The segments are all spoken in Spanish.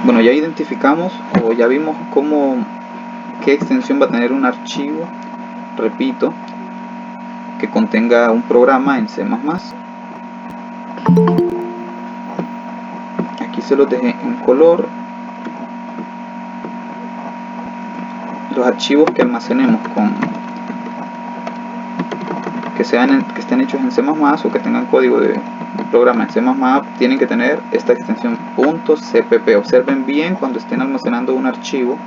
Bueno, ya identificamos o ya vimos qué extensión va a tener un archivo, repito, que contenga un programa en C++. Aquí se los dejé en color. Los archivos que almacenemos que estén hechos en C++ o que tengan código de programa en C++ tienen que tener esta extensión .cpp. Observen bien cuando estén almacenando un archivo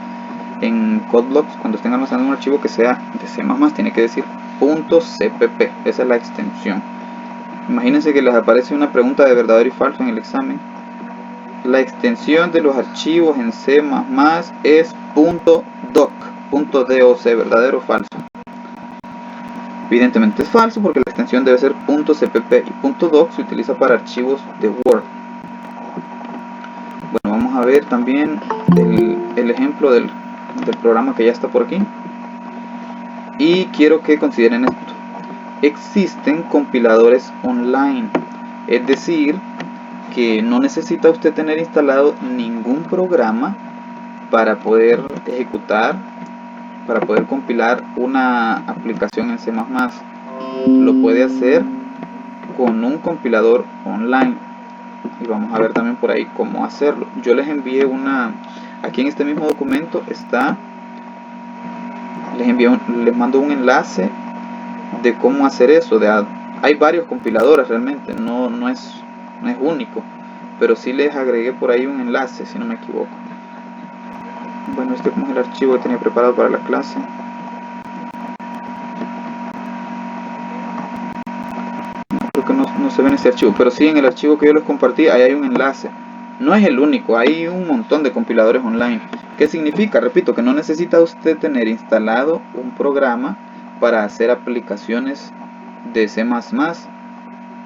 en CodeBlocks, cuando estén almacenando un archivo que sea de C++, tiene que decir .cpp. Esa es la extensión. Imagínense que les aparece una pregunta de verdadero y falso en el examen. La extensión de los archivos en C++ es .doc, ¿verdadero o falso? Evidentemente es falso porque la extensión debe ser .cpp y .doc se utiliza para archivos de Word. Bueno, vamos a ver también el ejemplo del programa que ya está por aquí. Y quiero que consideren esto. Existen compiladores online, es decir, que no necesita usted tener instalado ningún programa para poder ejecutar, para poder compilar una aplicación en C++. Lo puede hacer con un compilador online y vamos a ver también por ahí cómo hacerlo. Yo les envié aquí en este mismo documento está, les mando un enlace de cómo hacer eso. Hay varios compiladores realmente, no es único, pero sí les agregué por ahí un enlace si no me equivoco. Bueno, este como es el archivo que tenía preparado para la clase. Creo que no se ve en este archivo, pero sí en el archivo que yo les compartí, ahí hay un enlace. No es el único, hay un montón de compiladores online. ¿Qué significa? Repito, que no necesita usted tener instalado un programa para hacer aplicaciones de C++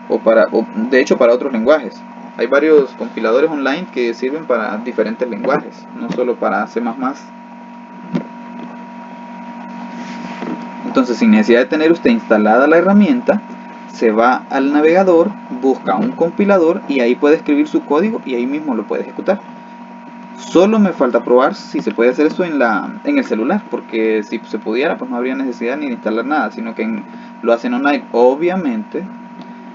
o de hecho para otros lenguajes. Hay varios compiladores online que sirven para diferentes lenguajes, no solo para C++. Entonces, sin necesidad de tener usted instalada la herramienta, se va al navegador, busca un compilador y ahí puede escribir su código y ahí mismo lo puede ejecutar. Solo me falta probar si se puede hacer eso en el celular, porque si se pudiera, pues no habría necesidad ni de instalar nada, sino que lo hacen online. Obviamente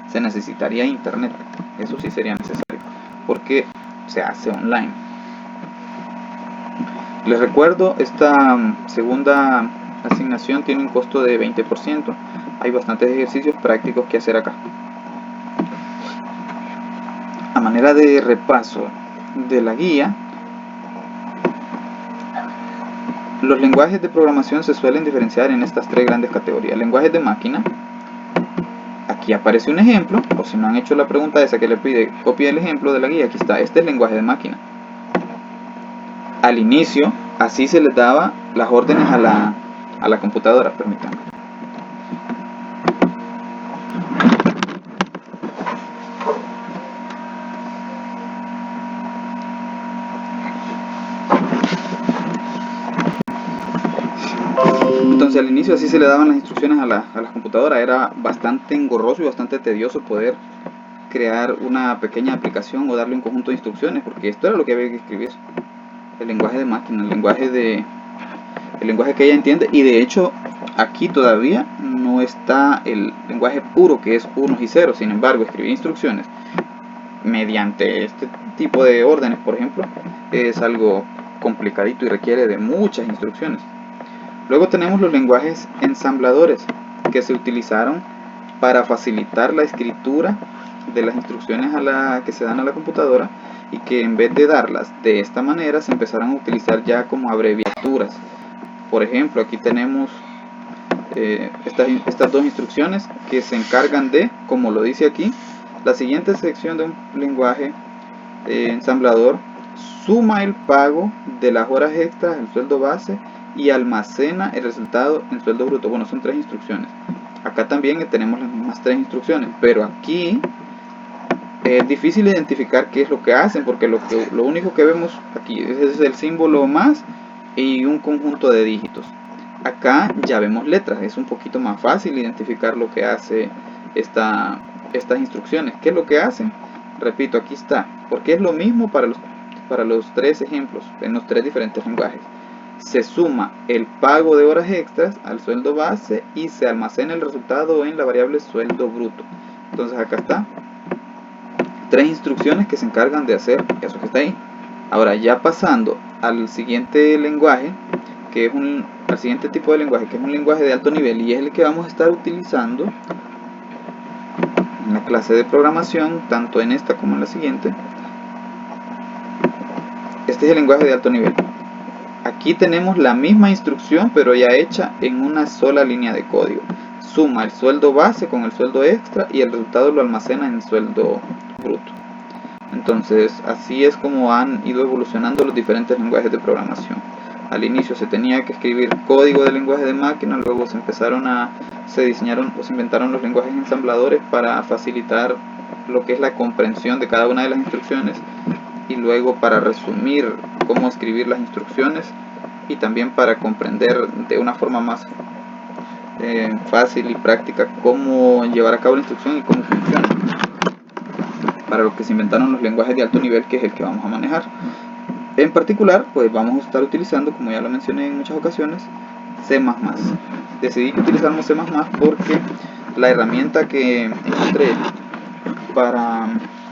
se necesitaría internet, eso sí sería necesario, porque se hace online. Les recuerdo, esta segunda asignación tiene un costo de 20%. Hay bastantes ejercicios prácticos que hacer acá. A manera de repaso de la guía, los lenguajes de programación se suelen diferenciar en estas tres grandes categorías. Lenguajes de máquina. Aquí aparece un ejemplo, o si no han hecho la pregunta esa que le pide copia el ejemplo de la guía, aquí está, este es el lenguaje de máquina. Al inicio, así se les daba las órdenes a la computadora, permítanme. Entonces al inicio así se le daban las instrucciones a las computadoras. Era bastante engorroso y bastante tedioso poder crear una pequeña aplicación o darle un conjunto de instrucciones, porque esto era lo que había que escribir. El lenguaje de máquina, el lenguaje que ella entiende, y de hecho aquí todavía no está el lenguaje puro que es unos y ceros. Sin embargo, escribir instrucciones mediante este tipo de órdenes, por ejemplo, es algo complicadito y requiere de muchas instrucciones. Luego tenemos los lenguajes ensambladores, que se utilizaron para facilitar la escritura de las instrucciones que se dan a la computadora, y que en vez de darlas de esta manera se empezaron a utilizar ya como abreviaturas. Por ejemplo, aquí tenemos estas dos instrucciones que se encargan de, como lo dice aquí, la siguiente sección de un lenguaje ensamblador suma el pago de las horas extras al sueldo base y almacena el resultado en sueldo bruto. Bueno, son tres instrucciones. Acá también tenemos las mismas tres instrucciones, pero aquí es difícil identificar qué es lo que hacen, porque lo único que vemos aquí es el símbolo más y un conjunto de dígitos. Acá ya vemos letras, es un poquito más fácil identificar lo que hace estas instrucciones. ¿Qué es lo que hacen? Repito, aquí está, porque es lo mismo para para los tres ejemplos en los tres diferentes lenguajes. Se suma el pago de horas extras al sueldo base y se almacena el resultado en la variable sueldo bruto. Entonces acá está, tres instrucciones que se encargan de hacer eso que está ahí. Ahora ya pasando al siguiente lenguaje, que es al siguiente tipo de lenguaje, que es un lenguaje de alto nivel y es el que vamos a estar utilizando en la clase de programación, tanto en esta como en la siguiente. Este es el lenguaje de alto nivel. Aquí tenemos la misma instrucción, pero ya hecha en una sola línea de código. Suma el sueldo base con el sueldo extra y el resultado lo almacena en el sueldo bruto. Entonces, así es como han ido evolucionando los diferentes lenguajes de programación. Al inicio se tenía que escribir código de lenguaje de máquina, luego se diseñaron o se inventaron los lenguajes ensambladores para facilitar lo que es la comprensión de cada una de las instrucciones, y luego para resumir cómo escribir las instrucciones y también para comprender de una forma más fácil y práctica cómo llevar a cabo la instrucción y cómo funciona. Para lo que se inventaron los lenguajes de alto nivel, que es el que vamos a manejar. En particular, pues vamos a estar utilizando, como ya lo mencioné en muchas ocasiones, C++. Decidí que utilizáramos C++ porque la herramienta que encontré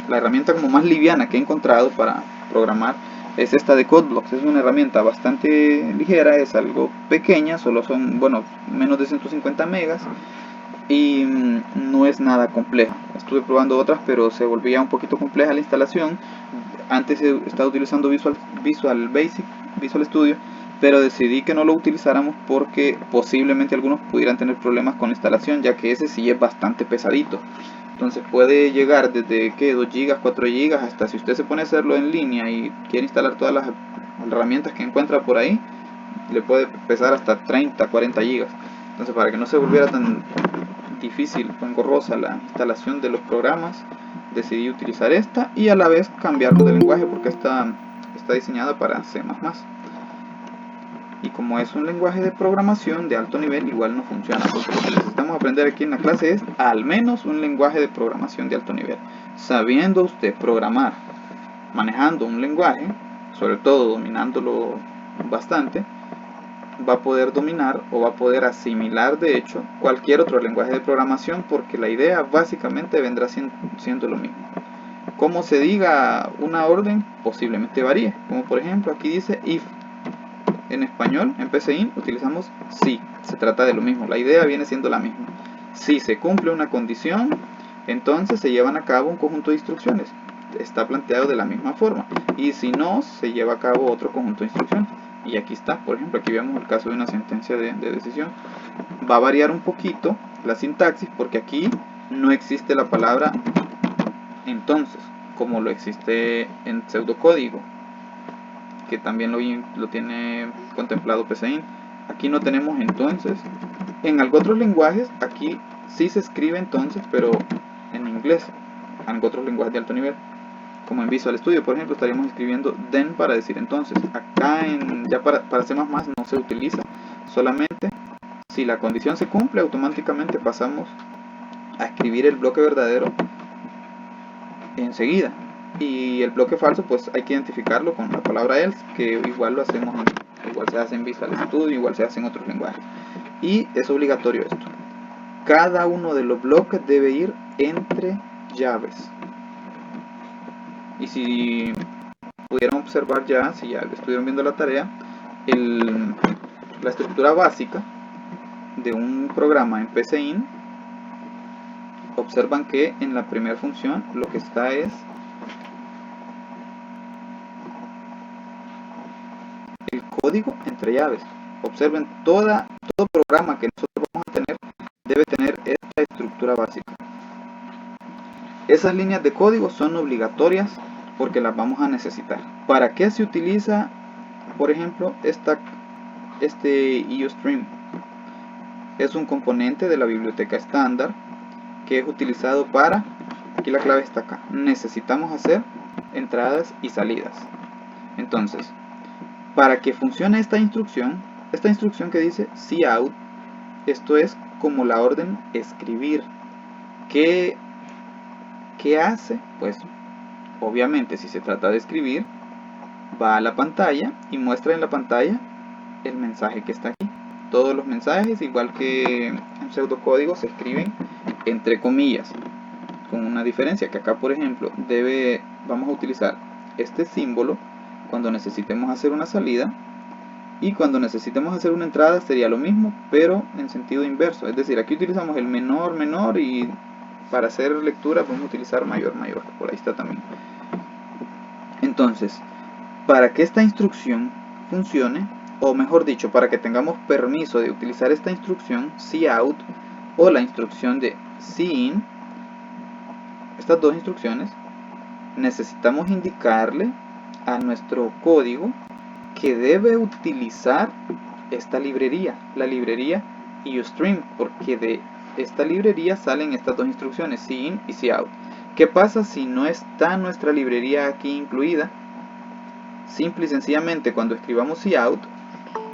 la herramienta como más liviana que he encontrado para programar es esta de CodeBlocks. Es una herramienta bastante ligera, es algo pequeña, solo son, bueno, menos de 150 megas y no es nada compleja. Estuve probando otras, pero se volvía un poquito compleja la instalación. Antes estaba utilizando Visual Studio, pero decidí que no lo utilizáramos porque posiblemente algunos pudieran tener problemas con la instalación, ya que ese sí es bastante pesadito. Entonces puede llegar desde 2 GB, 4 GB, hasta si usted se pone a hacerlo en línea y quiere instalar todas las herramientas que encuentra por ahí, le puede pesar hasta 30, 40 GB. Entonces, para que no se volviera tan difícil o engorrosa la instalación de los programas, decidí utilizar esta y a la vez cambiarlo de lenguaje porque está diseñada para C++. Y como es un lenguaje de programación de alto nivel, igual no funciona, porque lo que necesitamos aprender aquí en la clase es al menos un lenguaje de programación de alto nivel. Sabiendo usted programar, manejando un lenguaje, sobre todo dominándolo bastante, va a poder dominar o va a poder asimilar de hecho cualquier otro lenguaje de programación, porque la idea básicamente vendrá siendo lo mismo. Como se diga una orden, posiblemente varíe, como por ejemplo aquí dice if. En español, en PCIN, utilizamos si. Se trata de lo mismo, la idea viene siendo la misma. Si se cumple una condición, entonces se llevan a cabo un conjunto de instrucciones. Está planteado de la misma forma. Y si no, se lleva a cabo otro conjunto de instrucciones. Y aquí está, por ejemplo, aquí vemos el caso de una sentencia de decisión. Va a variar un poquito la sintaxis porque aquí no existe la palabra entonces, como lo existe en pseudocódigo, que también lo tiene contemplado PCIN. Aquí no tenemos entonces. En algunos otros lenguajes, aquí sí se escribe entonces, pero en inglés. En otros lenguajes de alto nivel, como en Visual Studio, por ejemplo, estaríamos escribiendo then para decir entonces. Acá ya para C++ no se utiliza. Solamente si la condición se cumple, automáticamente pasamos a escribir el bloque verdadero enseguida. Y el bloque falso, pues hay que identificarlo con la palabra else, que igual lo hacemos igual se hace en Visual Studio, igual se hace en otros lenguajes. Y es obligatorio esto. Cada uno de los bloques debe ir entre llaves. Y si pudieran observar ya, si ya estuvieron viendo la tarea, la estructura básica de un programa en PCIN, observan que en la primera función lo que está es el código entre llaves. Observen, todo programa que nosotros vamos a tener debe tener esta estructura básica. Esas líneas de código son obligatorias porque las vamos a necesitar. ¿Para qué se utiliza, por ejemplo, este IOStream? Es un componente de la biblioteca estándar que es utilizado para, aquí la clave está acá, necesitamos hacer entradas y salidas. Entonces, para que funcione esta instrucción que dice cout, esto es como la orden escribir. ¿Qué hace? Pues obviamente si se trata de escribir, va a la pantalla y muestra en la pantalla el mensaje que está aquí. Todos los mensajes, igual que en pseudocódigo, se escriben entre comillas, con una diferencia que acá, por ejemplo, vamos a utilizar este símbolo cuando necesitemos hacer una salida, y cuando necesitemos hacer una entrada sería lo mismo, pero en sentido inverso. Es decir, aquí utilizamos el menor, y para hacer lectura vamos a utilizar mayor. Por ahí está también. Entonces, para que esta instrucción funcione, o mejor dicho, para que tengamos permiso de utilizar esta instrucción cout o la instrucción de cin, estas dos instrucciones, necesitamos indicarle a nuestro código que debe utilizar esta librería, la librería Ustream, porque de esta librería salen estas dos instrucciones, cin y cout. ¿Qué pasa si no está nuestra librería aquí incluida? Simple y sencillamente, cuando escribamos cout,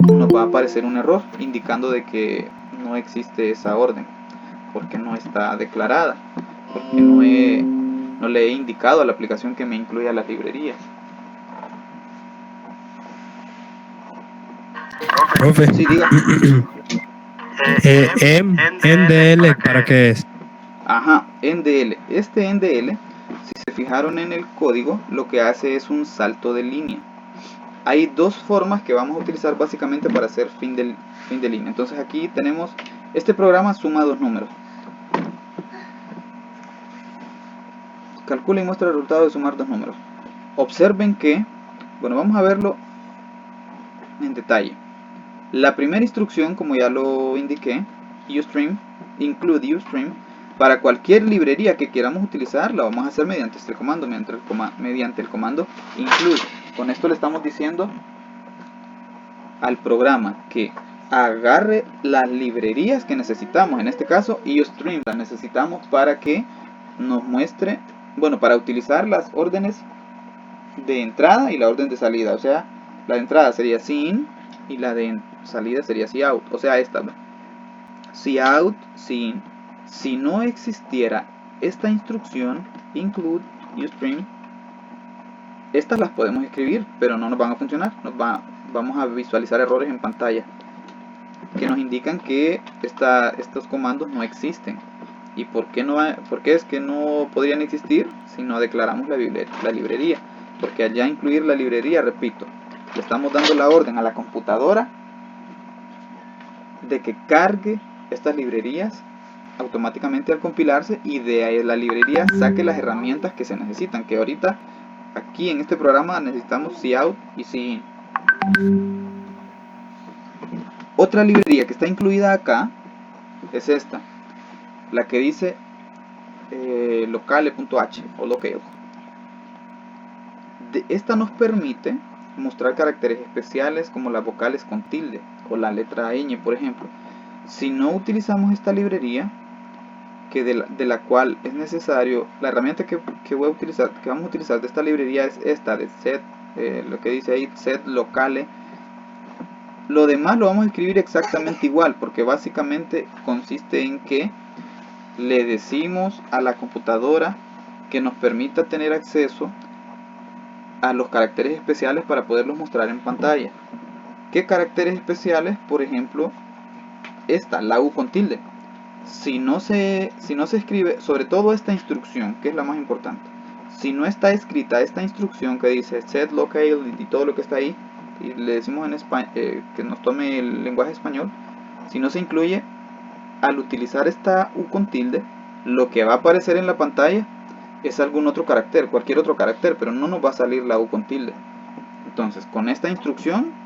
nos va a aparecer un error indicando de que no existe esa orden, porque no está declarada, porque no le he indicado a la aplicación que me incluya las librerías. Profe, Sí, diga. NDL, ¿para qué es? Ajá, NDL. Este NDL, si se fijaron en el código, lo que hace es un salto de línea. Hay dos formas que vamos a utilizar básicamente para hacer fin de línea. Entonces aquí tenemos, este programa suma dos números. Calcula y muestra el resultado de sumar dos números. Observen que, bueno, vamos a verlo en detalle. La primera instrucción, como ya lo indiqué, Ustream, include Ustream, para cualquier librería que queramos utilizar, la vamos a hacer mediante este comando, mediante el comando include. Con esto le estamos diciendo al programa que agarre las librerías que necesitamos. En este caso, Ustream la necesitamos para que nos muestre, bueno, para utilizar las órdenes de entrada y la orden de salida. O sea, la de entrada sería cin y la de salida sería cout. O sea, esta cout cin. Si no existiera esta instrucción include Ustream, estas las podemos escribir, pero no nos van a funcionar. Vamos a visualizar errores en pantalla que nos indican que estos comandos no existen. ¿Y por qué es que no podrían existir si no declaramos la librería? Porque al ya incluir la librería, repito, le estamos dando la orden a la computadora de que cargue estas librerías automáticamente al compilarse, y de la librería saque las herramientas que se necesitan, que ahorita aquí en este programa necesitamos cout y cin. Otra librería que está incluida acá es esta, la que dice locale.h o locale. Esta nos permite mostrar caracteres especiales como las vocales con tilde o la letra ñ, por ejemplo. Si no utilizamos esta librería, de la cual es necesario, la herramienta que vamos a utilizar de esta librería es esta de set, lo que dice ahí, set locale. Lo demás lo vamos a escribir exactamente igual, porque básicamente consiste en que le decimos a la computadora que nos permita tener acceso a los caracteres especiales para poderlos mostrar en pantalla. ¿Qué caracteres especiales? Por ejemplo, esta, la U con tilde. Si no se escribe, sobre todo esta instrucción, que es la más importante, si no está escrita esta instrucción que dice set locale y todo lo que está ahí, y le decimos en español, que nos tome el lenguaje español, si no se incluye, al utilizar esta U con tilde, lo que va a aparecer en la pantalla es algún otro carácter, cualquier otro carácter, pero no nos va a salir la U con tilde. Entonces, con esta instrucción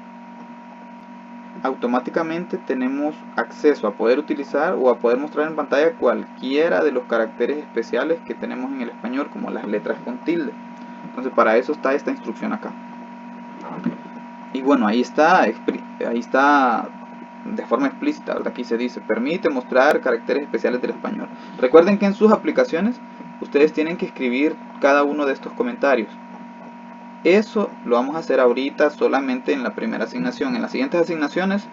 automáticamente tenemos acceso a poder utilizar o a poder mostrar en pantalla cualquiera de los caracteres especiales que tenemos en el español, como las letras con tilde. Entonces, para eso está esta instrucción acá. Y bueno, ahí está de forma explícita, ¿verdad? Aquí se dice, permite mostrar caracteres especiales del español. Recuerden que en sus aplicaciones ustedes tienen que escribir cada uno de estos comentarios. Eso lo vamos a hacer ahorita solamente en la primera asignación. En las siguientes asignaciones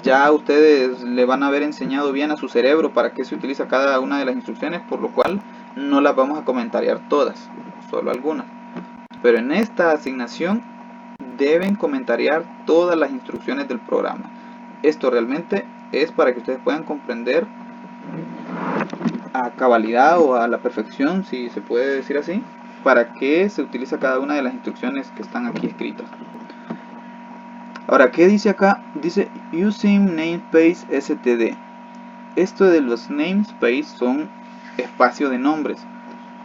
ya ustedes le van a haber enseñado bien a su cerebro para qué se utiliza cada una de las instrucciones, por lo cual no las vamos a comentariar todas, solo algunas. Pero en esta asignación deben comentariar todas las instrucciones del programa. Esto realmente es para que ustedes puedan comprender a cabalidad o a la perfección, si se puede decir así, para qué se utiliza cada una de las instrucciones que están aquí escritas. Ahora, ¿qué dice acá? Dice using namespace std. Esto de los namespace son espacios de nombres.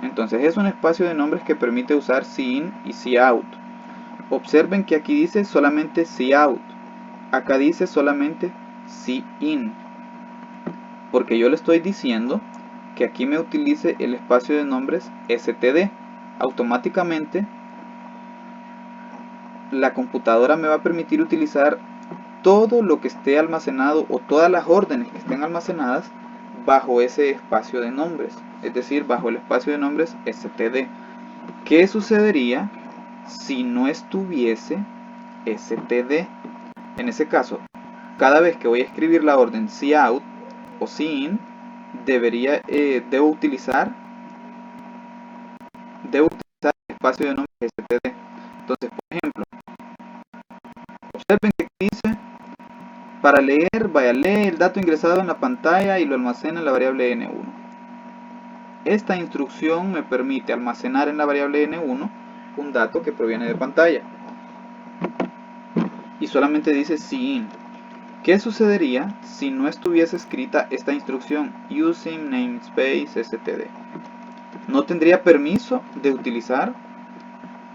Entonces es un espacio de nombres que permite usar cin y cout. Observen que aquí dice solamente cout. Acá dice solamente cin. Porque yo le estoy diciendo que aquí me utilice el espacio de nombres std. Automáticamente la computadora me va a permitir utilizar todo lo que esté almacenado o todas las órdenes que estén almacenadas bajo ese espacio de nombres, es decir, bajo el espacio de nombres std. ¿Qué sucedería si no estuviese std? En ese caso, cada vez que voy a escribir la orden cout o cin, debo utilizar el espacio de nombres std. Entonces, por ejemplo, observen que aquí dice: para leer, vaya, lee el dato ingresado en la pantalla y lo almacena en la variable n1. Esta instrucción me permite almacenar en la variable n1 un dato que proviene de pantalla. Y solamente dice cin. ¿Qué sucedería si no estuviese escrita esta instrucción using namespace std? No tendría permiso de utilizar,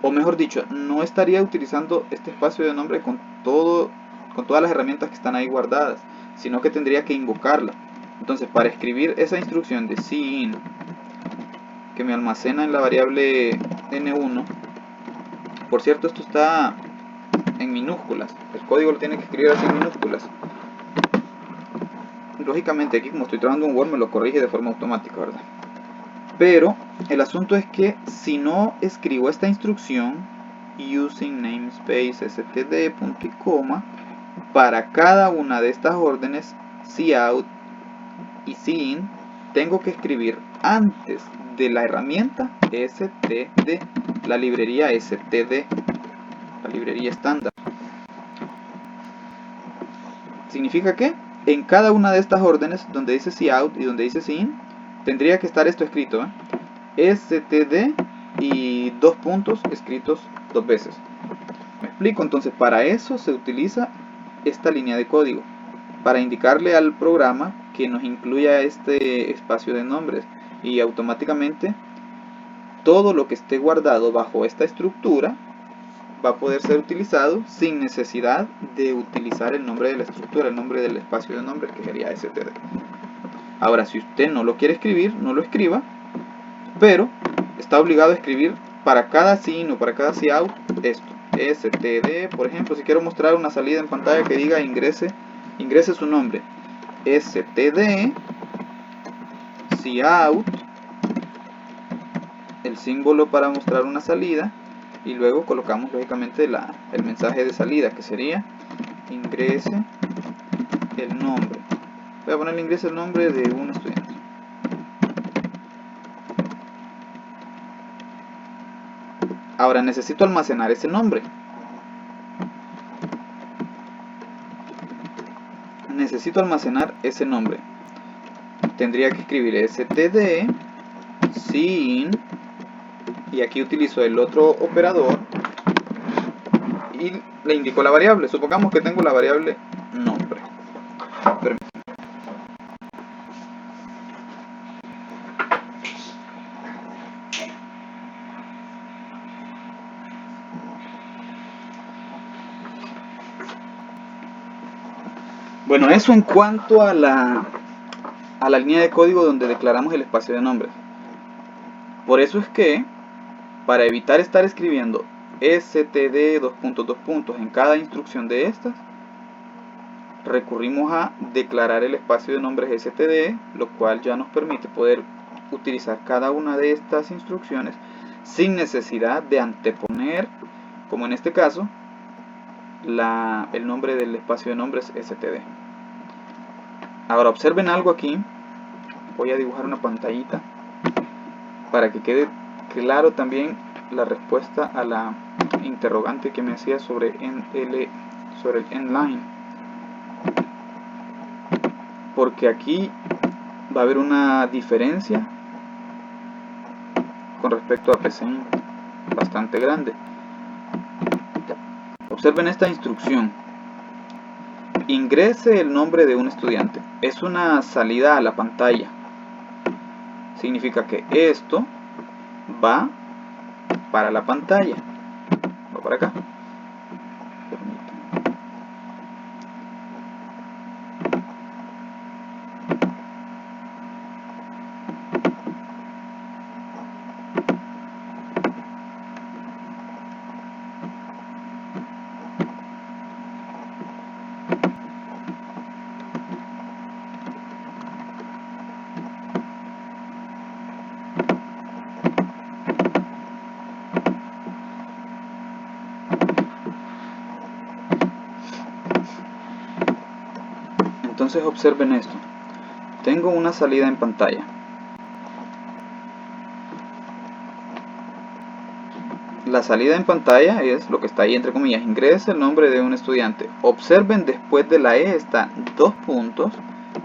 o mejor dicho, no estaría utilizando este espacio de nombre con todas las herramientas que están ahí guardadas, sino que tendría que invocarla. Entonces, para escribir esa instrucción de cin que me almacena en la variable n1, por cierto, esto está en minúsculas, el código lo tiene que escribir así en minúsculas. Lógicamente aquí, como estoy trabajando en Word, me lo corrige de forma automática, ¿verdad? Pero el asunto es que si no escribo esta instrucción using namespace std punto y coma para cada una de estas órdenes cout y cin, tengo que escribir antes de la herramienta std, la librería std, la librería estándar. ¿Significa que en cada una de estas órdenes, donde dice cout y donde dice cin, tendría que estar esto escrito, std y dos puntos escritos dos veces? ¿Me explico? Entonces, para eso se utiliza esta línea de código, para indicarle al programa que nos incluya este espacio de nombres, y automáticamente todo lo que esté guardado bajo esta estructura va a poder ser utilizado sin necesidad de utilizar el nombre de la estructura, el nombre del espacio de nombres, que sería std. Ahora, si usted no lo quiere escribir, no lo escriba, pero está obligado a escribir para cada cin o para cada cout esto, std. Por ejemplo, si quiero mostrar una salida en pantalla que diga ingrese su nombre, std cout, el símbolo para mostrar una salida, y luego colocamos lógicamente el mensaje de salida, que sería ingrese el nombre. Voy a poner ingrese el nombre de un estudiante. Ahora necesito almacenar ese nombre. Tendría que escribir std cin, y aquí utilizo el otro operador y le indico la variable. Supongamos que tengo la variable nombre. Bueno, eso en cuanto a la línea de código donde declaramos el espacio de nombres. Por eso es que, para evitar estar escribiendo std dos puntos en cada instrucción de estas, recurrimos a declarar el espacio de nombres std, lo cual ya nos permite poder utilizar cada una de estas instrucciones sin necesidad de anteponer, como en este caso, el nombre del espacio de nombres std. Ahora observen algo aquí. Voy a dibujar una pantallita para que quede claro también la respuesta a la interrogante que me hacía sobre sobre el endline, porque aquí va a haber una diferencia con respecto a PCInt bastante grande. Observen esta instrucción: ingrese el nombre de un estudiante. Es una salida a la pantalla. Significa que esto va para la pantalla, va para acá. Entonces observen esto: tengo una salida en pantalla. La salida en pantalla es lo que está ahí entre comillas: ingrese el nombre de un estudiante. Observen, después de la E están dos puntos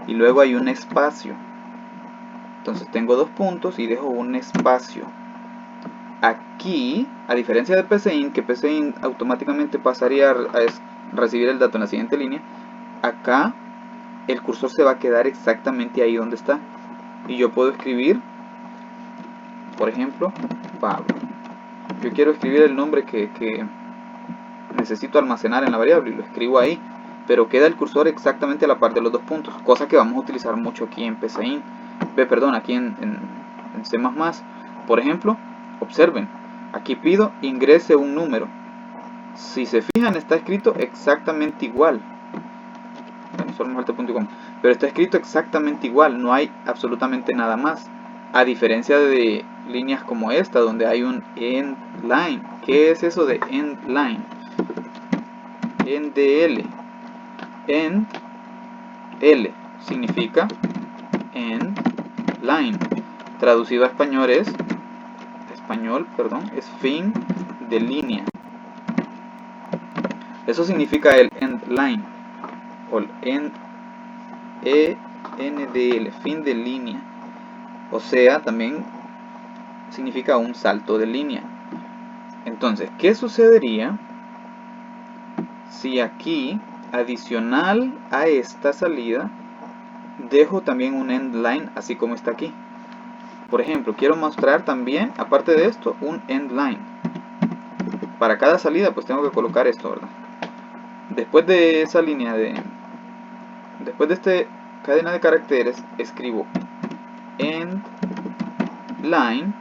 y luego hay un espacio. Entonces tengo dos puntos y dejo un espacio. Aquí, a diferencia de PCInt, que PCInt automáticamente pasaría a recibir el dato en la siguiente línea, acá el cursor se va a quedar exactamente ahí donde está. Y yo puedo escribir, por ejemplo, Pablo. Yo quiero escribir el nombre que necesito almacenar en la variable y lo escribo ahí, pero queda el cursor exactamente a la par de los dos puntos, cosa que vamos a utilizar mucho aquí en PCInt, aquí en C++. Por ejemplo, observen, aquí pido ingrese un número. Si se fijan, está escrito exactamente igual. Bueno, solo me falta punto y coma, pero está escrito exactamente igual, no hay absolutamente nada más. A diferencia de líneas como esta, donde hay un end line. ¿Qué es eso de end line? NDL. End L significa end line. Traducido a español es fin de línea. Eso significa el end line o el ENDL, fin de línea. O sea, también significa un salto de línea. Entonces, ¿qué sucedería si aquí, adicional a esta salida, dejo también un end line así como está aquí? Por ejemplo, quiero mostrar también, aparte de esto, un end line. Para cada salida pues tengo que colocar esto, ¿verdad? Después de esa línea después de esta cadena de caracteres, escribo end line.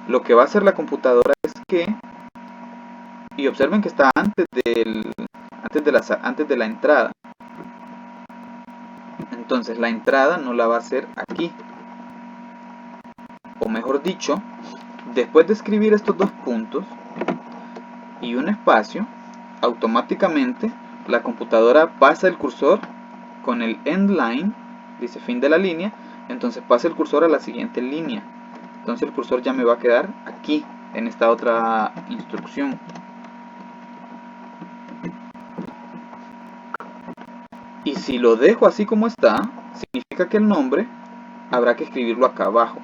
Lo que va a hacer la computadora es que, y observen que está antes de la entrada. Entonces la entrada no la va a hacer aquí. O mejor dicho, después de escribir estos dos puntos y un espacio, automáticamente la computadora pasa el cursor con el end line, dice fin de la línea, entonces pasa el cursor a la siguiente línea. Entonces el cursor ya me va a quedar aquí, en esta otra instrucción. Y si lo dejo así como está, significa que el nombre habrá que escribirlo acá abajo.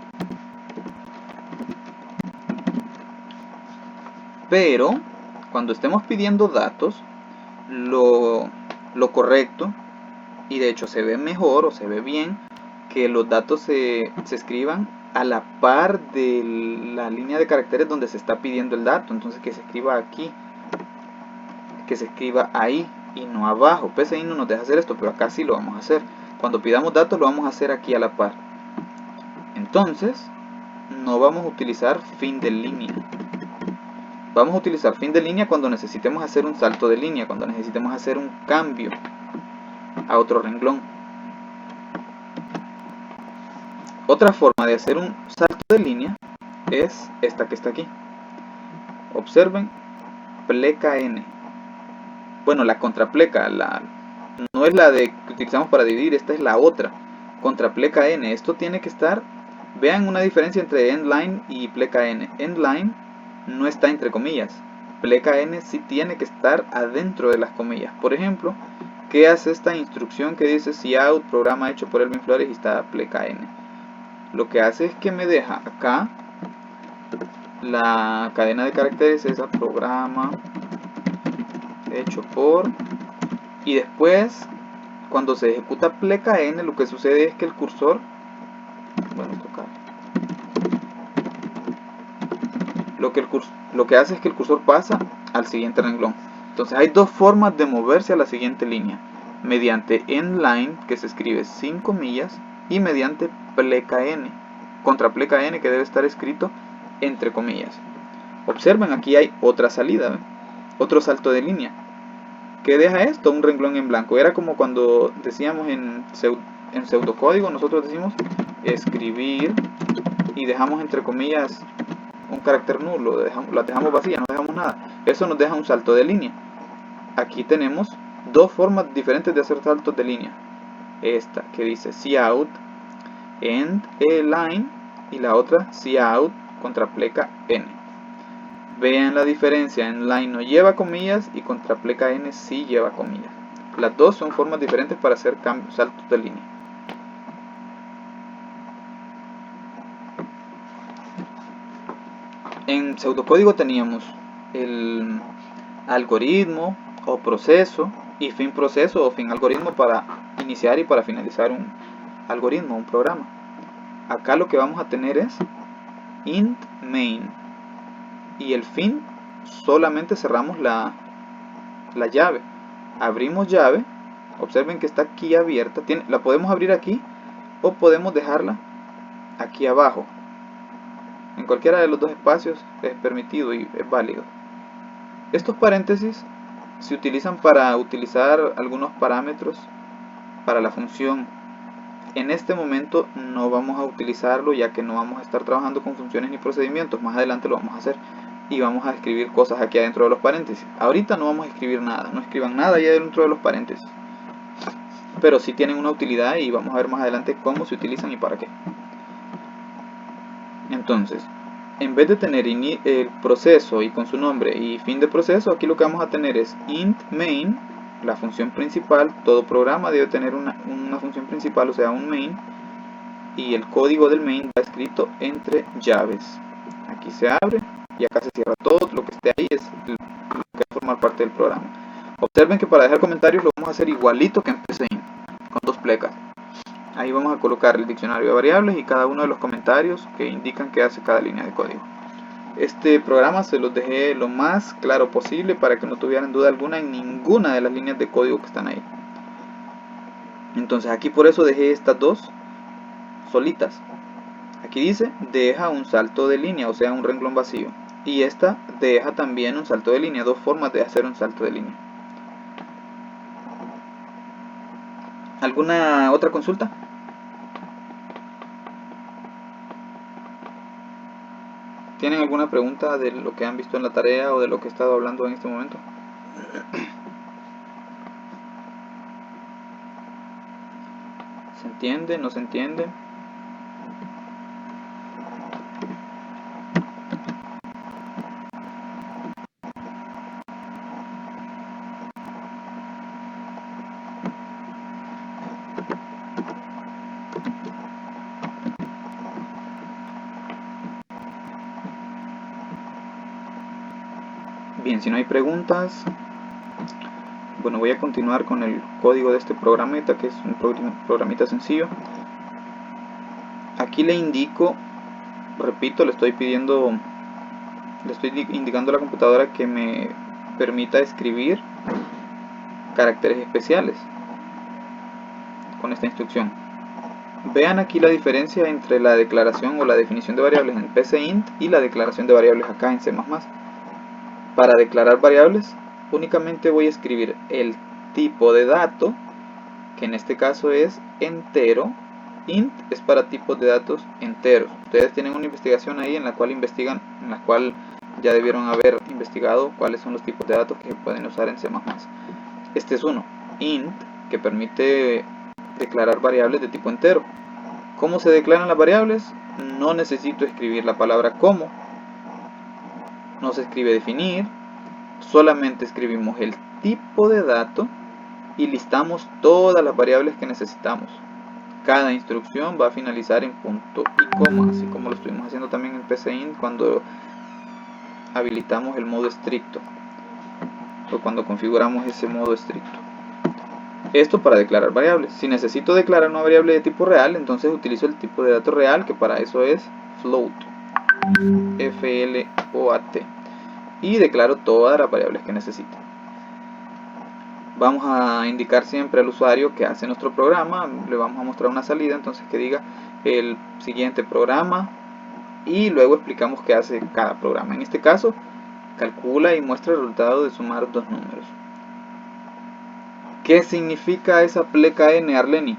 Pero cuando estemos pidiendo datos, lo correcto, y de hecho se ve mejor o se ve bien, que los datos se escriban a la par de la línea de caracteres donde se está pidiendo el dato. Entonces que se escriba aquí, que se escriba ahí y no abajo. PCInt no nos deja hacer esto, pero acá sí lo vamos a hacer. Cuando pidamos datos lo vamos a hacer aquí a la par. Entonces no vamos a utilizar fin de línea. Vamos a utilizar fin de línea cuando necesitemos hacer un salto de línea, cuando necesitemos hacer un cambio a otro renglón. Otra forma de hacer un salto de línea es esta que está aquí. Observen, pleca n. Bueno, la contrapleca, no es la que utilizamos para dividir, esta es la otra. Contrapleca n. Esto tiene que estar, vean una diferencia entre endline y pleca n. Endline no está entre comillas. Pleca n sí tiene que estar adentro de las comillas. Por ejemplo, ¿qué hace esta instrucción que dice cout programa hecho por Elvin Flores y está pleca n? Lo que hace es que me deja acá la cadena de caracteres, esa programa hecho por, y después cuando se ejecuta pleca n lo que sucede es que el cursor, bueno, tocar, lo que hace es que el cursor pasa al siguiente renglón. Entonces hay dos formas de moverse a la siguiente línea: mediante endline, que se escribe sin comillas, y mediante pleca n, contra pleca n, que debe estar escrito entre comillas. Observen, aquí hay otra salida, ¿ven? Otro salto de línea. ¿Qué deja esto? Un renglón en blanco. Era como cuando decíamos en pseudocódigo, nosotros decimos escribir y dejamos entre comillas un carácter nulo, la dejamos vacía, no dejamos nada. Eso nos deja un salto de línea. Aquí tenemos dos formas diferentes de hacer saltos de línea. Esta que dice cout end line y la otra cout contra pleca n. Vean la diferencia: en line no lleva comillas y contra pleca n sí lleva comillas. Las dos son formas diferentes para hacer saltos de línea. En pseudocódigo teníamos el algoritmo o proceso y fin proceso o fin algoritmo para iniciar y para finalizar un algoritmo, un programa. Acá lo que vamos a tener es int main y el fin solamente cerramos la llave. Abrimos llave, observen que está aquí abierta, la podemos abrir aquí o podemos dejarla aquí abajo. En cualquiera de los dos espacios es permitido y es válido. Estos paréntesis se utilizan para utilizar algunos parámetros para la función. En este momento no vamos a utilizarlo, ya que no vamos a estar trabajando con funciones ni procedimientos. Más adelante lo vamos a hacer y vamos a escribir cosas aquí adentro de los paréntesis. Ahorita no vamos a escribir nada, no escriban nada ya dentro de los paréntesis, pero sí tienen una utilidad y vamos a ver más adelante cómo se utilizan y para qué. Entonces, en vez de tener el proceso y con su nombre y fin de proceso, aquí lo que vamos a tener es int main, la función principal. Todo programa debe tener una función principal, o sea, un main, y el código del main va escrito entre llaves. Aquí se abre y acá se cierra. Todo lo que esté ahí es lo que va a formar parte del programa. Observen que para dejar comentarios lo vamos a hacer igualito que en PCInt, con dos plecas. Ahí vamos a colocar el diccionario de variables y cada uno de los comentarios que indican qué hace cada línea de código. Este programa se los dejé lo más claro posible para que no tuvieran duda alguna en ninguna de las líneas de código que están ahí. Entonces aquí por eso dejé estas dos solitas. Aquí dice deja un salto de línea, o sea, un renglón vacío. Y esta deja también un salto de línea, dos formas de hacer un salto de línea. ¿Alguna otra consulta? ¿Tienen alguna pregunta de lo que han visto en la tarea o de lo que he estado hablando en este momento? ¿Se entiende? ¿No se entiende? Bien, si no hay preguntas, bueno, voy a continuar con el código de este programita, que es un programita sencillo. Aquí le indico, repito, le estoy indicando a la computadora que me permita escribir caracteres especiales con esta instrucción. Vean aquí la diferencia entre la declaración o la definición de variables en PCInt y la declaración de variables acá en C++. Para declarar variables únicamente voy a escribir el tipo de dato, que en este caso es entero. Int es para tipos de datos enteros. Ustedes tienen una investigación ahí en la cual ya debieron haber investigado cuáles son los tipos de datos que se pueden usar en C++. Este es uno, int, que permite declarar variables de tipo entero. ¿Cómo se declaran las variables? No necesito escribir la palabra como. no se escribe definir, solamente escribimos el tipo de dato y listamos todas las variables que necesitamos. Cada instrucción va a finalizar en punto y coma, así como lo estuvimos haciendo también en PCInt cuando habilitamos el modo estricto o cuando configuramos ese modo estricto. Esto para declarar variables. Si necesito declarar una variable de tipo real, entonces utilizo el tipo de dato real, que para eso es float, F-L-O-A-T, y declaro todas las variables que necesito. Vamos a indicar siempre al usuario que hace nuestro programa, le vamos a mostrar una salida, entonces que diga el siguiente programa y luego explicamos qué hace cada programa. En este caso, calcula y muestra el resultado de sumar dos números. ¿Qué significa esa pleca n, Arleni?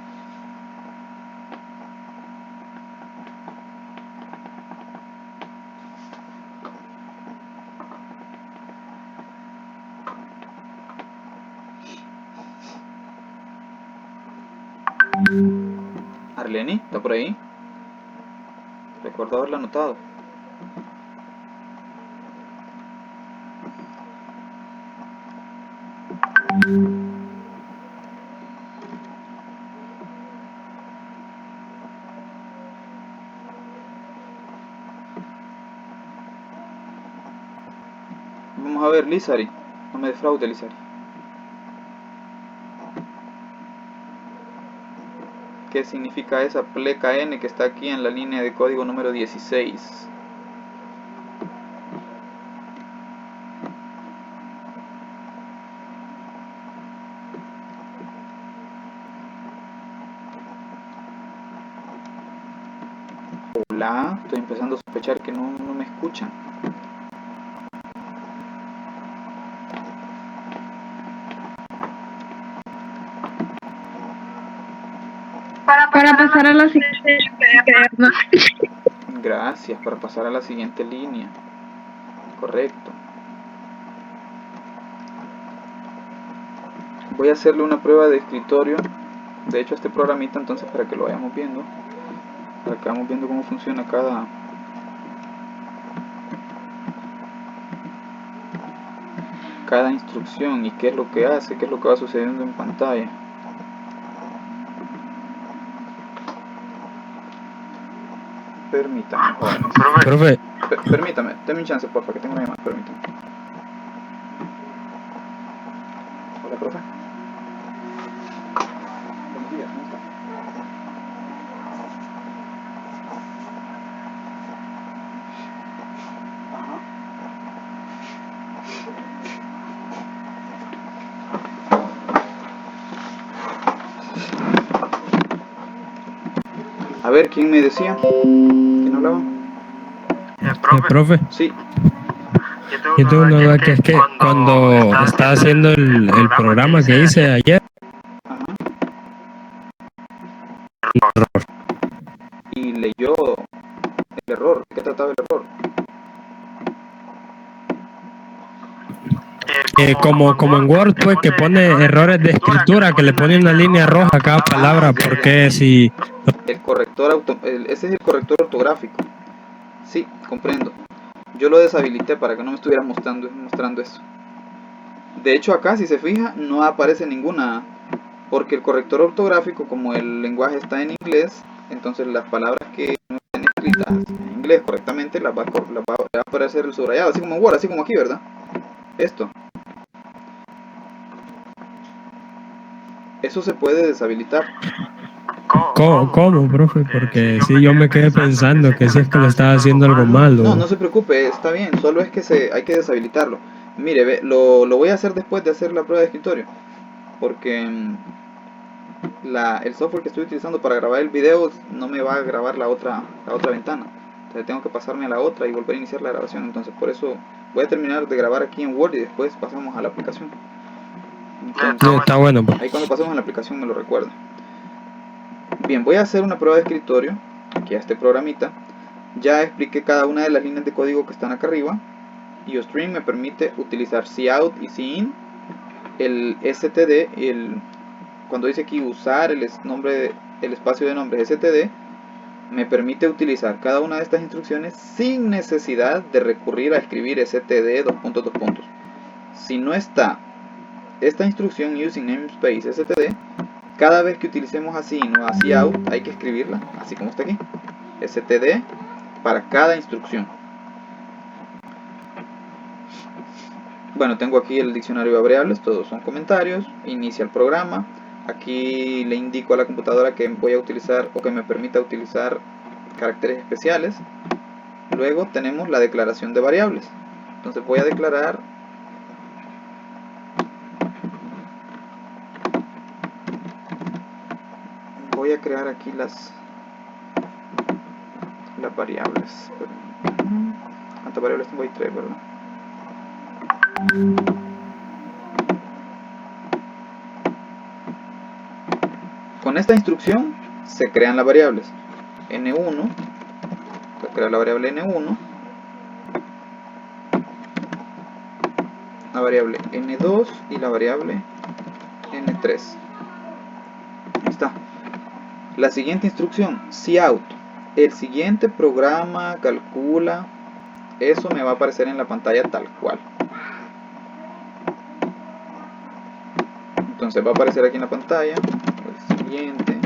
Arleni, ¿está por ahí? Recuerdo haberla anotado. Vamos a ver, Lizari. No me defraude, Lizari. ¿Qué significa esa pleca n que está aquí en la línea de código número 16? Hola, estoy empezando a sospechar que no me escuchan. Para pasar a la siguiente. Gracias, para pasar a la siguiente línea. Correcto. Voy a hacerle una prueba de escritorio. De hecho, este programita, entonces, para que lo vayamos viendo. Para que vayamos viendo cómo funciona cada instrucción y qué es lo que hace, qué es lo que va sucediendo en pantalla. Permítame, jóvenes. Profe, Permítame, denme un chance, porfa, que tengo una llamada, permítame. Hola, profe. Buenos días, ¿cómo está? Ajá. A ver, ¿quién me decía? ¿Quién hablaba? profe, Sí. yo tengo una duda que es que cuando estaba haciendo el programa que hice ayer, Ajá. error. Y leyó el error. ¿De qué trataba el error? Como en Word, pues que pone errores de escritura, que le pone una línea roja a cada palabra, ya, porque si El corrector ese es el corrector ortográfico. Sí, comprendo. Yo lo deshabilité para que no me estuviera mostrando eso. De hecho, acá, si se fija, no aparece ninguna, porque el corrector ortográfico, como el lenguaje está en inglés, entonces las palabras que no estén escritas en inglés correctamente las va a aparecer el subrayado, así como en Word, así como aquí, ¿verdad? Esto. Eso se puede deshabilitar. ¿Cómo, profe? Porque si yo me quedé pensando que si es que le estaba haciendo algo malo. No se preocupe, está bien, solo es que hay que deshabilitarlo. Mire, ve, lo voy a hacer después de hacer la prueba de escritorio, porque el software que estoy utilizando para grabar el video no me va a grabar la otra ventana. Entonces tengo que pasarme a la otra y volver a iniciar la grabación. Entonces por eso voy a terminar de grabar aquí en Word y después pasamos a la aplicación. Entonces, Está bueno, pues. ahí cuando pasemos a la aplicación me lo recuerda. Bien, voy a hacer una prueba de escritorio, aquí a este programita. Ya expliqué cada una de las líneas de código que están acá arriba. IOStream me permite utilizar cout y cin, el std, cuando dice aquí usar el espacio de nombre std, me permite utilizar cada una de estas instrucciones sin necesidad de recurrir a escribir std ... Si no está esta instrucción using namespace std, cada vez que utilicemos así o así out, hay que escribirla así como está aquí, std para cada instrucción. Bueno, tengo aquí el diccionario de variables, todos son comentarios. Inicia el programa. Aquí le indico a la computadora que voy a utilizar o que me permita utilizar caracteres especiales. Luego tenemos la declaración de variables. Entonces voy a declarar voy a crear aquí las variables. ¿Cuántas variables tengo ahí? 3, ¿verdad? Con esta instrucción se crean las variables n1, voy a crear la variable n1, la variable n2 y la variable n3. Ahí está. La siguiente instrucción, cout, el siguiente programa calcula, eso me va a aparecer en la pantalla tal cual. Entonces va a aparecer aquí en la pantalla el siguiente.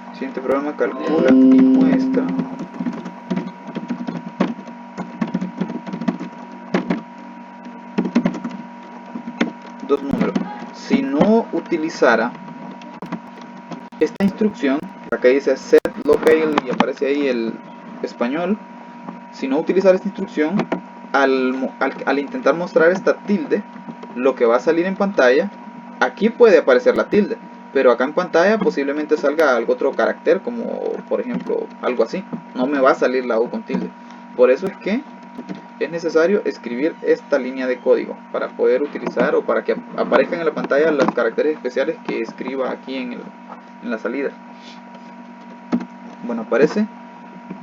El siguiente programa calcula y muestra dos números. Si no utilizara esta instrucción, acá dice set locale y aparece ahí el español. Si no utilizar esta instrucción, al intentar mostrar esta tilde, lo que va a salir en pantalla, aquí puede aparecer la tilde, pero acá en pantalla posiblemente salga algo otro carácter, como por ejemplo algo así. No me va a salir la U con tilde. Por eso es que es necesario escribir esta línea de código para poder utilizar o para que aparezcan en la pantalla los caracteres especiales que escriba aquí en la salida. Bueno, aparece.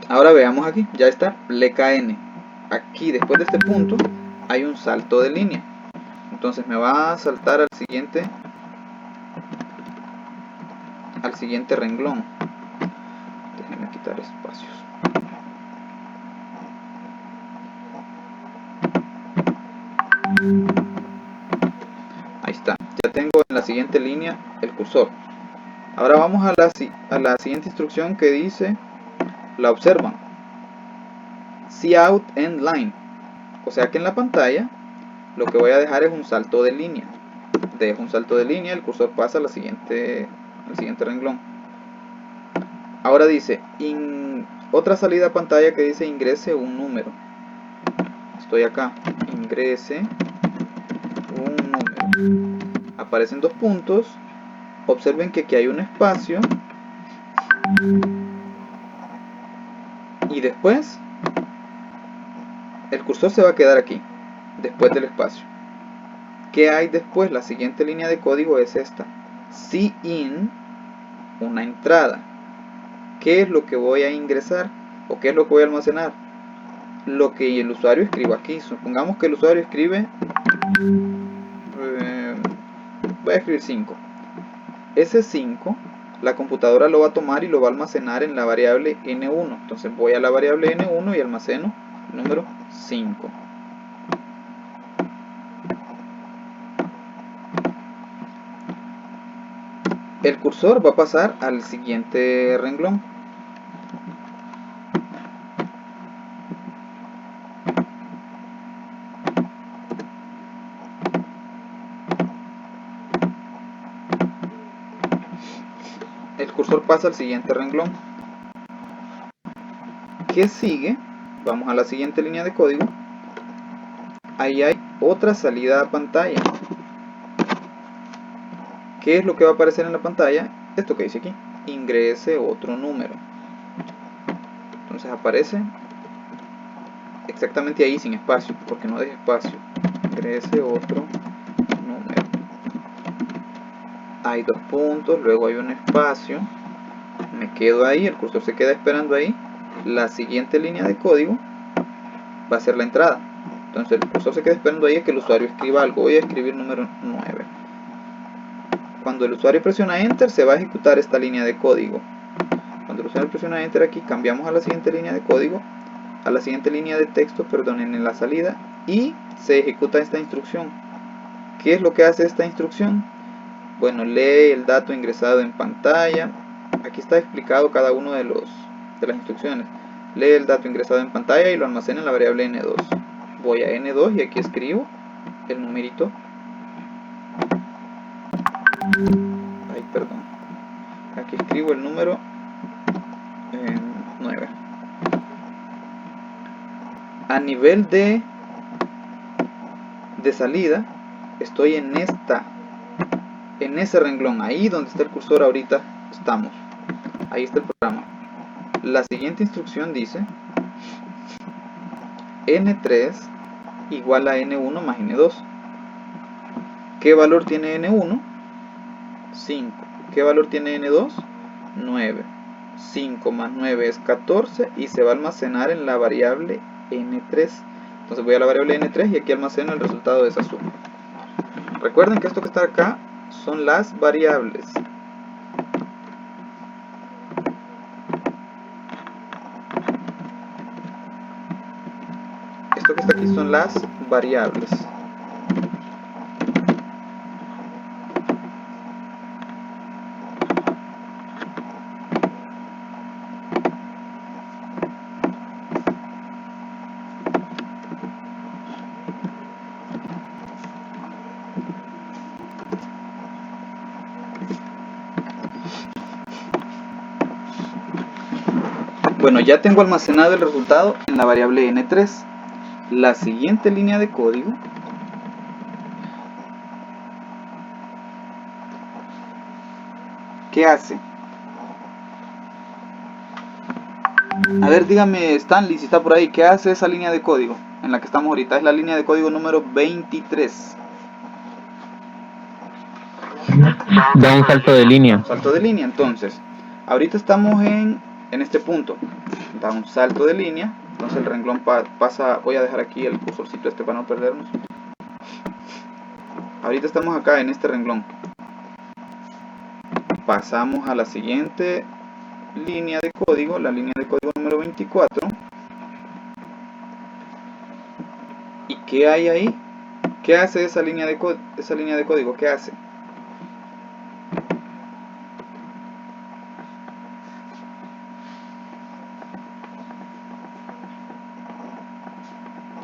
Ahora veamos aquí, ya está LKN. Aquí después de este punto hay un salto de línea. Entonces me va a saltar al siguiente renglón. Déjenme quitar espacios. Ahí está, ya tengo en la siguiente línea el cursor. Ahora vamos a la siguiente instrucción que dice, la observan, cout end line. O sea que en la pantalla lo que voy a dejar es un salto de línea. Dejo un salto de línea, el cursor pasa al siguiente renglón. Ahora dice, otra salida a pantalla que dice ingrese un número. Estoy acá, ingrese un número. Aparecen dos puntos. Observen que aquí hay un espacio. Y después, el cursor se va a quedar aquí, después del espacio. ¿Qué hay después? La siguiente línea de código es esta. Cin, una entrada. ¿Qué es lo que voy a ingresar? ¿O qué es lo que voy a almacenar? Lo que el usuario escriba aquí. Supongamos que el usuario escribe, voy a escribir 5. Ese 5, la computadora lo va a tomar y lo va a almacenar en la variable n1. Entonces voy a la variable n1 y almaceno el número 5. El cursor va a pasar al siguiente renglón. El cursor pasa al siguiente renglón. ¿Qué sigue? Vamos a la siguiente línea de código. Ahí hay otra salida a pantalla. ¿Qué es lo que va a aparecer en la pantalla? Esto que dice aquí, ingrese otro número. Entonces aparece exactamente ahí sin espacio, porque no deja espacio. Ingrese otro número. Hay dos puntos, luego hay un espacio. Me quedo ahí, el cursor se queda esperando ahí. La siguiente línea de código va a ser la entrada. Entonces el cursor se queda esperando ahí a que el usuario escriba algo. Voy a escribir número 9. Cuando el usuario presiona Enter, se va a ejecutar esta línea de código. Cuando el usuario presiona Enter aquí, cambiamos a la siguiente línea de código, a la siguiente línea de texto, perdón, en la salida, y se ejecuta esta instrucción. ¿Qué es lo que hace esta instrucción? Bueno, lee el dato ingresado en pantalla. Aquí está explicado cada uno de las instrucciones. Lee el dato ingresado en pantalla y lo almacena en la variable N2. Voy a N2 y aquí escribo el numerito. Ay, perdón. Aquí escribo el número 9. A nivel de salida, estoy en ese renglón, ahí donde está el cursor ahorita estamos. Ahí está el programa. La siguiente instrucción dice N3 igual a N1 más N2. ¿Qué valor tiene N1? 5. ¿Qué valor tiene N2? 9. 5 más 9 es 14 y se va a almacenar en la variable N3. Entonces voy a la variable N3 y aquí almaceno el resultado de esa suma. Recuerden que esto que está acá son las variables. Esto que está aquí son las variables. Bueno, ya tengo almacenado el resultado en la variable N3. La siguiente línea de código ¿qué hace? A ver, dígame Stanley si está por ahí, ¿qué hace esa línea de código en la que estamos ahorita? Es la línea de código número 23. Da un salto de línea. Salto de línea, entonces. Ahorita estamos en este punto. Da un salto de línea. Entonces el renglón pasa. Voy a dejar aquí el cursorcito este para no perdernos. Ahorita estamos acá en este renglón. Pasamos a la siguiente línea de código, la línea de código número 24. ¿Y qué hay ahí? ¿Qué hace esa línea de código? ¿Qué hace?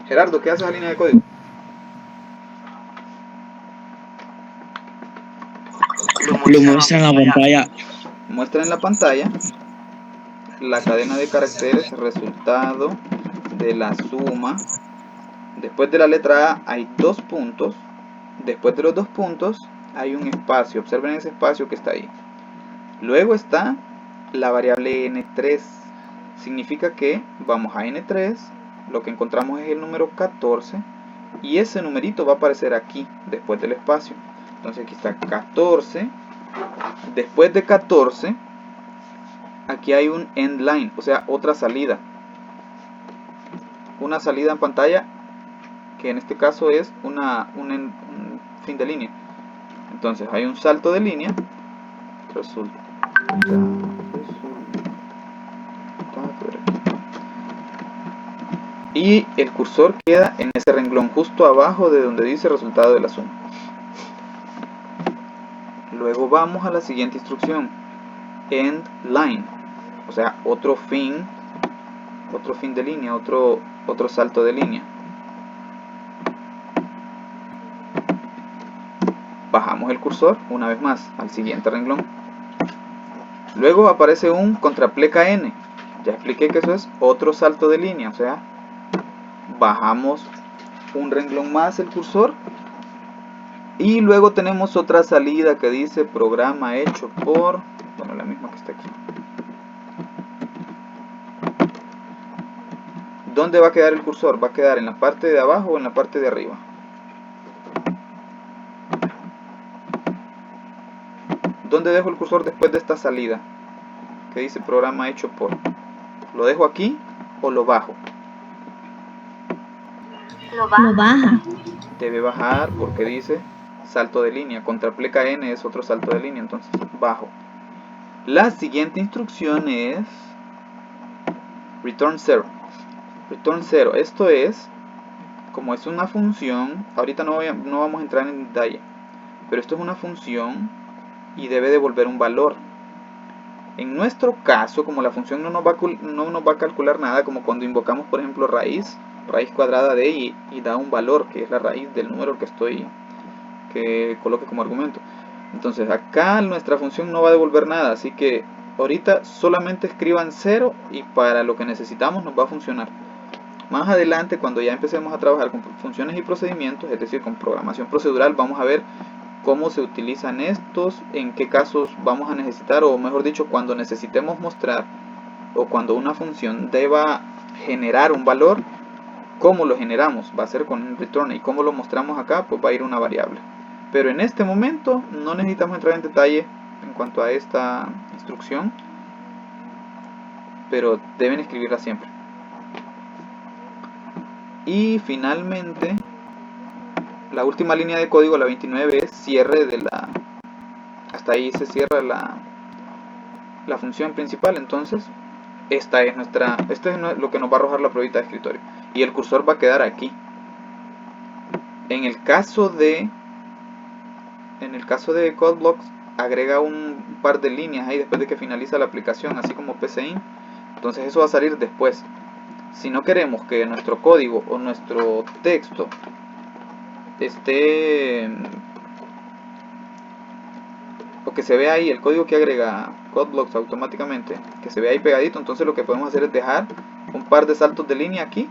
Gerardo, ¿qué hace esa línea de código? Lo muestra en la pantalla. Muestra en la pantalla la cadena de caracteres resultado de la suma. Después de la letra A hay 2 puntos. Después de los 2 puntos hay un espacio. Observen ese espacio que está ahí. Luego está la variable N3. Significa que vamos a N3. Lo que encontramos es el número 14. Y ese numerito va a aparecer aquí, después del espacio. Entonces aquí está 14. Después de 14, aquí hay un end line, o sea, otra salida. Una salida en pantalla, que en este caso es un fin de línea. Entonces hay un salto de línea. Y el cursor queda en ese renglón, justo abajo de donde dice resultado de la suma. Luego vamos a la siguiente instrucción, end line, o sea, otro fin de línea, otro salto de línea. Bajamos el cursor una vez más al siguiente renglón. Luego aparece un contrapleca n. Ya expliqué que eso es otro salto de línea, o sea, bajamos un renglón más el cursor. Y luego tenemos otra salida que dice programa hecho por, bueno, la misma que está aquí. ¿Dónde va a quedar el cursor? ¿Va a quedar en la parte de abajo o en la parte de arriba? ¿Dónde dejo el cursor después de esta salida? Que dice programa hecho por. ¿Lo dejo aquí o lo bajo? lo baja. Debe bajar porque dice salto de línea. Contrapleca n es otro salto de línea, entonces bajo. La siguiente instrucción es return 0. Return 0, esto es, como es una función, ahorita no vamos a entrar en detalle, pero esto es una función y debe devolver un valor. En nuestro caso, como la función no nos va a calcular nada, como cuando invocamos por ejemplo raíz cuadrada de y da un valor que es la raíz del número que coloque como argumento. Entonces acá nuestra función no va a devolver nada, así que ahorita solamente escriban 0 y para lo que necesitamos nos va a funcionar. Más adelante, cuando ya empecemos a trabajar con funciones y procedimientos, es decir, con programación procedural, vamos a ver cómo se utilizan estos, en qué casos vamos a necesitar, o mejor dicho, cuando necesitemos mostrar, o cuando una función deba generar un valor, cómo lo generamos, va a ser con un return, y cómo lo mostramos acá, pues va a ir una variable. Pero en este momento no necesitamos entrar en detalle en cuanto a esta instrucción, pero deben escribirla siempre. Y finalmente, la última línea de código, la 29, es cierre de la... Hasta ahí se cierra la función principal. Entonces, esto es lo que nos va a arrojar la pruebita de escritorio. Y el cursor va a quedar aquí. En el caso de CodeBlocks, agrega un par de líneas ahí después de que finaliza la aplicación, así como PCIN. Entonces eso va a salir después. Si no queremos que nuestro código o nuestro texto o que se vea ahí el código que agrega CodeBlocks automáticamente, que se vea ahí pegadito, entonces lo que podemos hacer es dejar un par de saltos de línea aquí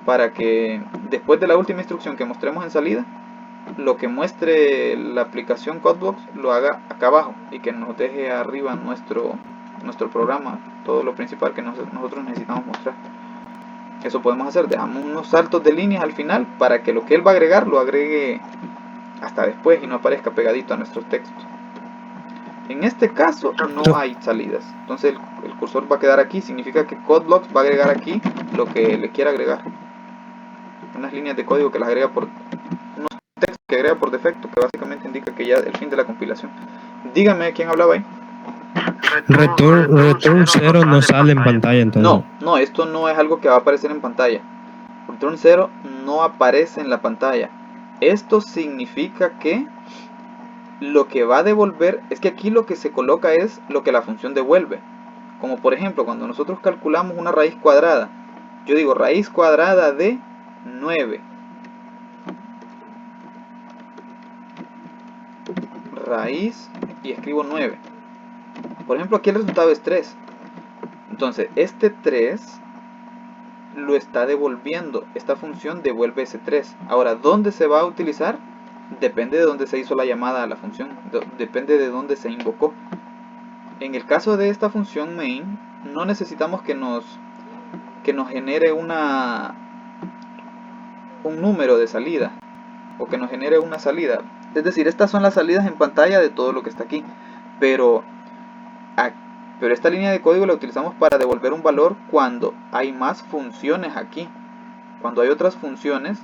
para que después de la última instrucción que mostremos en salida, lo que muestre la aplicación CodeBlocks lo haga acá abajo y que nos deje arriba nuestro programa, todo lo principal que nosotros necesitamos mostrar. Eso podemos hacer, dejamos unos saltos de líneas al final para que lo que él va a agregar lo agregue hasta después y no aparezca pegadito a nuestro texto. En este caso no hay salidas, entonces el cursor va a quedar aquí, significa que CodeBlocks va a agregar aquí lo que le quiera agregar. Unas líneas de código que las agrega unos textos que agrega por defecto, que básicamente indica que ya el fin de la compilación. Dígame, ¿quién hablaba ahí? Return 0 no sale en pantalla entonces. No, esto no es algo que va a aparecer en pantalla. Return 0 no aparece en la pantalla. Esto significa que lo que va a devolver, es que aquí lo que se coloca es lo que la función devuelve. Como por ejemplo, cuando nosotros calculamos una raíz cuadrada, yo digo raíz cuadrada de 9. Raíz y escribo 9. Por ejemplo, aquí el resultado es 3. Entonces, este 3 lo está devolviendo. Esta función devuelve ese 3. Ahora, ¿dónde se va a utilizar? Depende de dónde se hizo la llamada a la función. Depende de dónde se invocó. En el caso de esta función main, no necesitamos que nos genere un número de salida. O que nos genere una salida. Es decir, estas son las salidas en pantalla de todo lo que está aquí. Pero esta línea de código la utilizamos para devolver un valor cuando hay más funciones aquí. Cuando hay otras funciones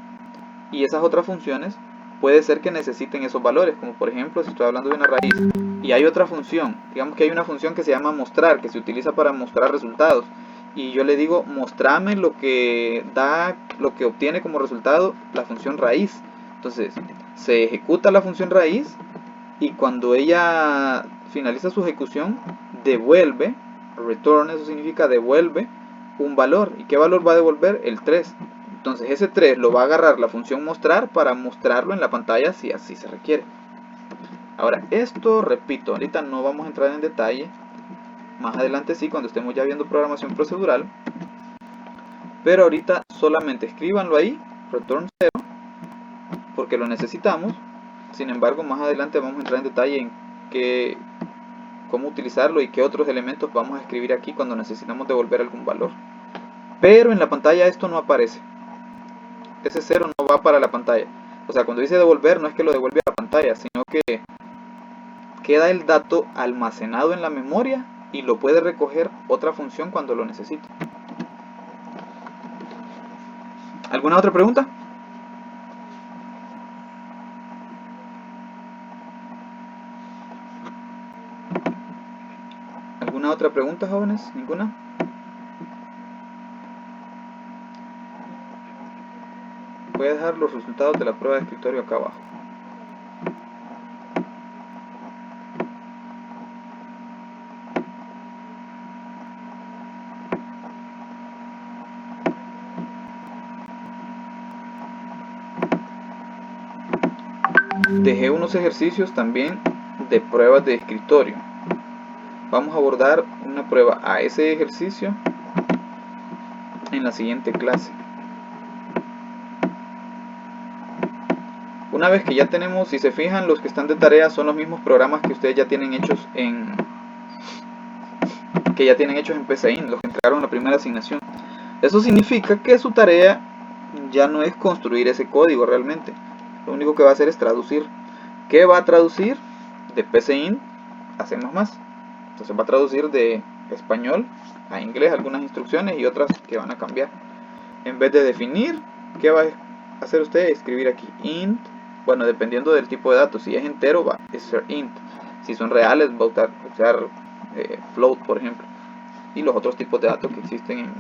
y esas otras funciones puede ser que necesiten esos valores. Como por ejemplo, si estoy hablando de una raíz y hay otra función, digamos que hay una función que se llama mostrar, que se utiliza para mostrar resultados. Y yo le digo, mostrame lo que obtiene como resultado la función raíz. Entonces, se ejecuta la función raíz y cuando ella finaliza su ejecución, devuelve, return, eso significa devuelve un valor. ¿Y qué valor va a devolver? El 3. Entonces ese 3 lo va a agarrar la función mostrar para mostrarlo en la pantalla si así se requiere. Ahora, esto, repito, ahorita no vamos a entrar en detalle. Más adelante sí, cuando estemos ya viendo programación procedural. Pero ahorita solamente escríbanlo ahí, return 0, porque lo necesitamos. Sin embargo, más adelante vamos a entrar en detalle en cómo utilizarlo y qué otros elementos vamos a escribir aquí cuando necesitamos devolver algún valor. Pero en la pantalla esto no aparece. Ese 0 no va para la pantalla. O sea, cuando dice devolver no es que lo devuelve a la pantalla, sino que queda el dato almacenado en la memoria y lo puede recoger otra función cuando lo necesite. ¿Alguna otra pregunta? ¿Alguna otra pregunta, jóvenes? ¿Ninguna? Voy a dejar los resultados de la prueba de escritorio acá abajo. Dejé unos ejercicios también de pruebas de escritorio. Vamos a abordar una prueba a ese ejercicio en la siguiente clase. Una vez que ya tenemos, si se fijan, los que están de tarea son los mismos programas que ustedes ya tienen hechos en PCInt, los que entregaron la primera asignación. Eso significa que su tarea ya no es construir ese código realmente. Lo único que va a hacer es traducir. ¿Qué va a traducir? De PCInt a C++. Entonces va a traducir de español a inglés algunas instrucciones y otras que van a cambiar. En vez de definir, ¿qué va a hacer usted? Escribir aquí int. Bueno, dependiendo del tipo de datos. Si es entero, va a ser int. Si son reales, va a usar float, por ejemplo. Y los otros tipos de datos que existen en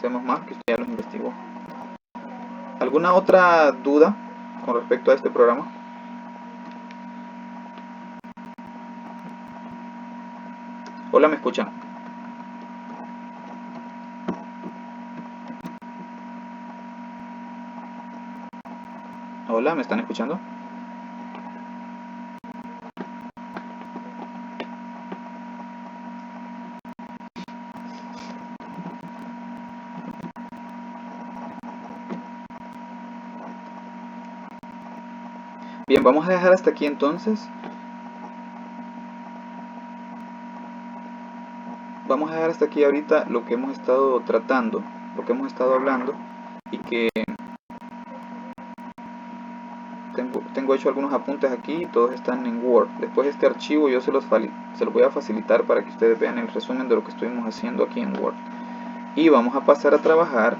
C++, que usted ya los investigó. ¿Alguna otra duda con respecto a este programa? Hola, ¿me escuchan? Hola, ¿me están escuchando? Bien, vamos a dejar hasta aquí entonces. Vamos a dejar hasta aquí ahorita lo que hemos estado tratando, lo que hemos estado hablando, y que tengo hecho algunos apuntes aquí y todos están en Word. Después este archivo yo se los voy a facilitar para que ustedes vean el resumen de lo que estuvimos haciendo aquí en Word. Y vamos a pasar a trabajar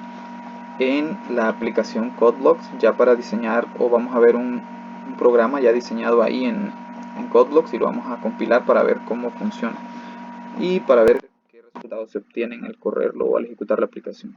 en la aplicación CodeLogs ya para diseñar, o vamos a ver un programa ya diseñado ahí en CodeLogs y lo vamos a compilar para ver cómo funciona y para ver qué resultados se obtienen al correrlo o al ejecutar la aplicación.